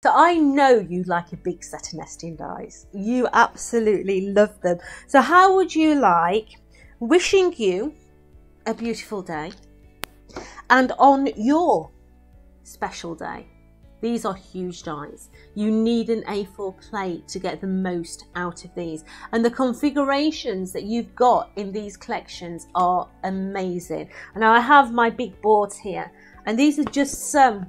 So I know you like a big set of nesting dies. You absolutely love them. So how would you like wishing you a beautiful day, and on your special day? These are huge dies. You need an A4 plate to get the most out of these. And the configurations that you've got in these collections are amazing. And now I have my big boards here, and these are just some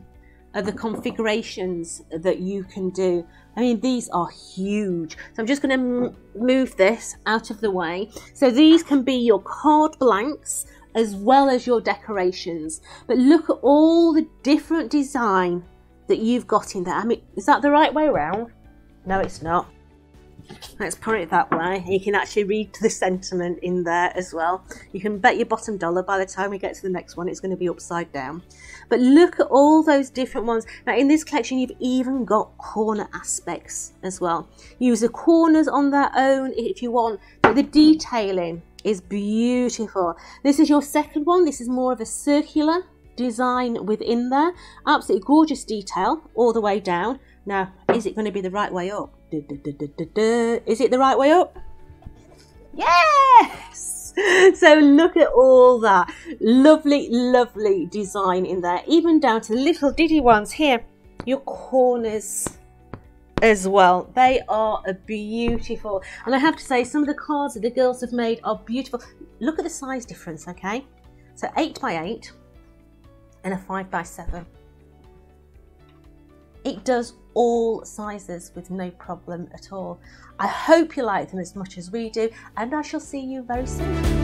of the configurations that you can do. I mean, these are huge. So I'm just going to move this out of the way. So these can be your card blanks as well as your decorations. But look at all the different design that you've got in there. I mean, is that the right way around? No, it's not. Let's put it that way. You can actually read the sentiment in there as well. You can bet your bottom dollar by the time we get to the next one, it's going to be upside down. But look at all those different ones. Now in this collection, you've even got corner aspects as well. Use the corners on their own if you want, but the detailing is beautiful. This is your second one. This is more of a circular design within there. Absolutely gorgeous detail all the way down. Now, is it going to be the right way up? Is it the right way up? Yes! So look at all that lovely, lovely design in there, even down to the little diddy ones here, your corners as well. They are beautiful. And I have to say, some of the cards that the girls have made are beautiful. Look at the size difference, okay? So 8 by 8 and a 5 by 7. It does all sizes with no problem at all. I hope you like them as much as we do, and I shall see you very soon.